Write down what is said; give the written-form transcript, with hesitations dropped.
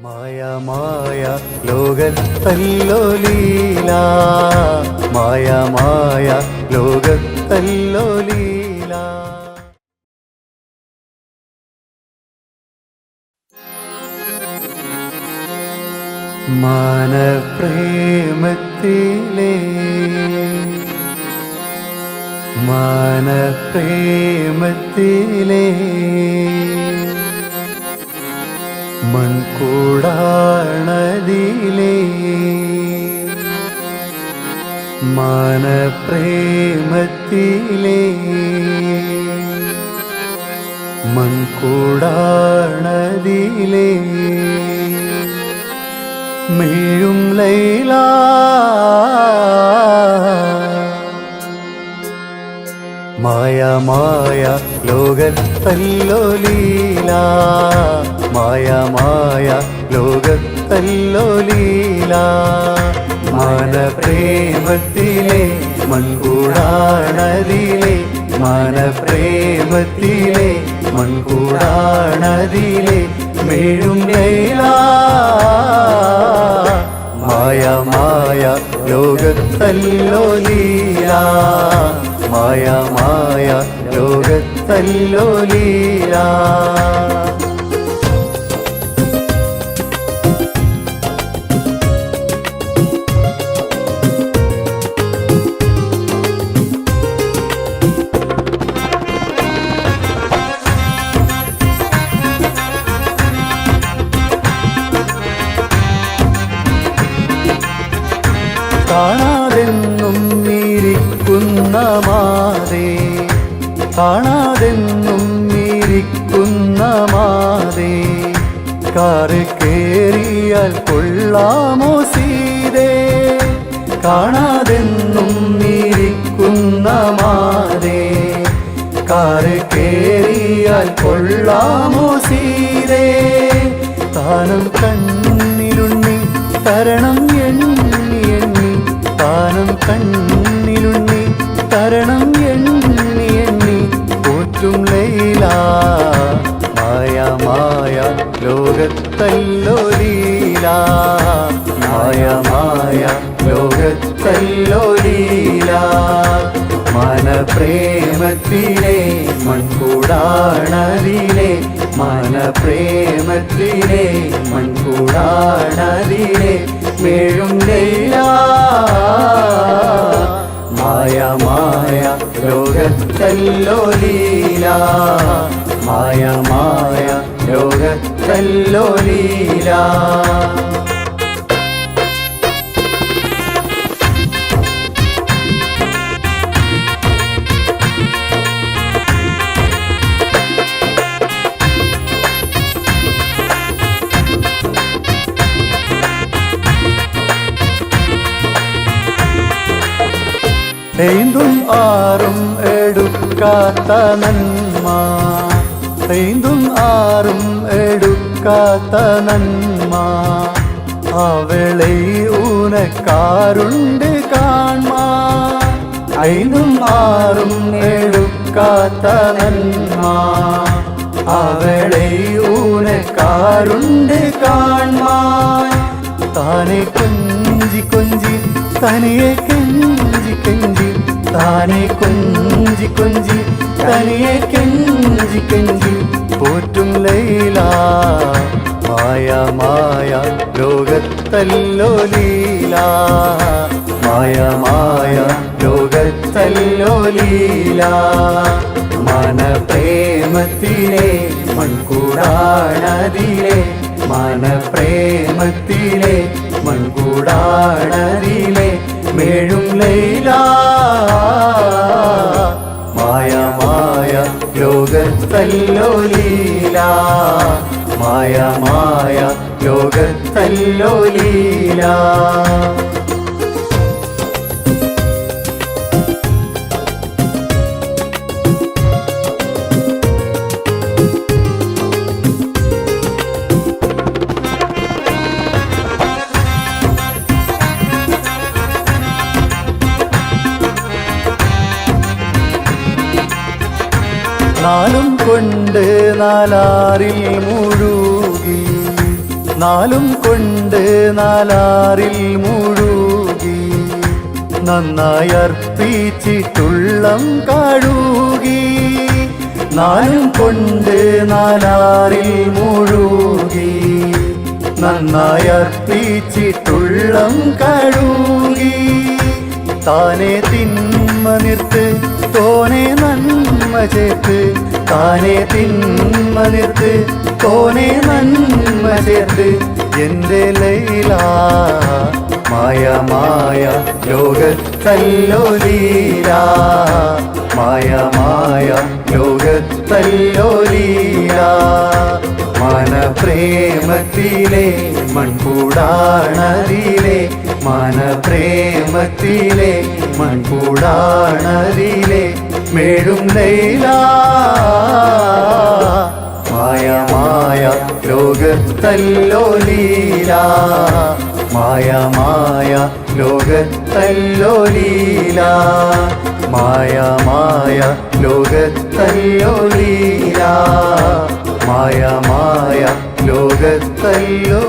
മായമായ ലോകത്തല്ലോ ലീല, മായമായ ലോകത്തല്ലോ ലീല. മനപ്രേമത്തിലേ മനപ്രേമത്തിലേ മൺകൂടാണതിലേ മനപ്രേമത്തിലേ മൺകൂടാണതിലേ മേഴും ലൈല മായമായ ലോകത്തല്ലോ ലീല, മായമായ ലോകത്തല്ലോ ലീല. മനപ്രേമത്തിലെ മൺകൂടാണതിലെ മനപ്രേമത്തിലെ മൺകൂടാണതിലെ മേഴും ലൈല മായമായ ലോകത്തല്ലോ ലീല, മായമായ ലോകത്തല്ലോ ലീല. കാണാതെന്നും ഇരിക്കുന്ന മാതേ, കാണാതെന്നും ഇരിക്കുന്ന മാതേ, കാറ് കേറിയാൽ കൊള്ളാമോ സീതേ. കാണാതെന്നും ഇരിക്കുന്ന മാതേ, കാറ് കേറിയാൽ കൊള്ളാമോ സീതേ. താനം കണ്ണിലുണ്ണി തരണം എണ്ണി എണ്ണി, താനം കണ്ണിലുണ്ണി തരണം എണ്ണി എണ്ണി പോറ്റും ലൈല മായമായ ലോകത്തല്ലോ ലീല, മായമായ ലോകത്തല്ലോ ലീല. മനപ്രേമത്തിലെ മൺകൂടാണതിലെ മനപ്രേമത്തിലെ മൺകൂടാണതിലെ മേഴും ലൈല മായമായ ലോകത്തല്ലോ ലീല, മായമായ ലോകത്തല്ലോ ലീല. ஐந்தும் ஆறும் எடுக்காத்த நன்ம, ஐந்தும் ஆறும் எடுக்காத்த நன்ம, அவளை உனக்காருண்டு காண்மா. ஐந்தும் ஆறும் எடுக்காத்த நன்ம, அவளை உனக்காருண்டு காண்மா. தானே கொஞ்சி கொஞ்சி തനിയെ കെഞ്ചി കെഞ്ചി, താനെ കൊഞ്ചി കൊഞ്ചി തനിയെ കെഞ്ചി കെഞ്ചി പോറ്റും ലൈല മായമായ ലോകത്തല്ലോ ലീല, മായമായ ലോകത്തല്ലോ ലീല. മനപ്രേമത്തിലെ മൺകൂടാണതിലെ മനപ്രേമത്തിലെ മൺകൂടാണതിലെ മേഴും ലൈല മായമായ ലോകത്തല്ലോ ലീല, മായമായ ലോകത്തല്ലോ ലീല. നാലും കൊണ്ട് നാലാറിൽ മുഴുകി, നാലും കൊണ്ട് നാലാറിൽ മുഴുകി നന്നായി അർപ്പിച്ചിട്ടുള്ളം കഴുകി നാലും കൊണ്ട് നാലാറിൽ മുഴുകി നന്നായി അർപ്പിച്ചിട്ടുള്ളം കഴുകി താനെ തിന്മ നിർത്ത് തോനെ നന്മ ചേർത്ത് താനെ തിന്മ നിർത്ത് തോനെ നന്മ ചേർത്ത് എൻ്റെ ലൈല മായ മായ ലോകത്തല്ലോ ലീല മായ മായ ലോകത്തല്ലോ ലീല മനപ്രേമത്തിലെ മൺകൂടാണതിലെ മനപ്രേമത്തിലെ മൺകൂടാണതിലെ മേഴും ലൈല മായ മായ ലോകത്തല്ലോ ലീല മായ മായ ലോകത്തല്ലോ ലീല മായ മായ ലോകത്തല്ലോ ലീല മായ മായ ലോകത്തല്ലോ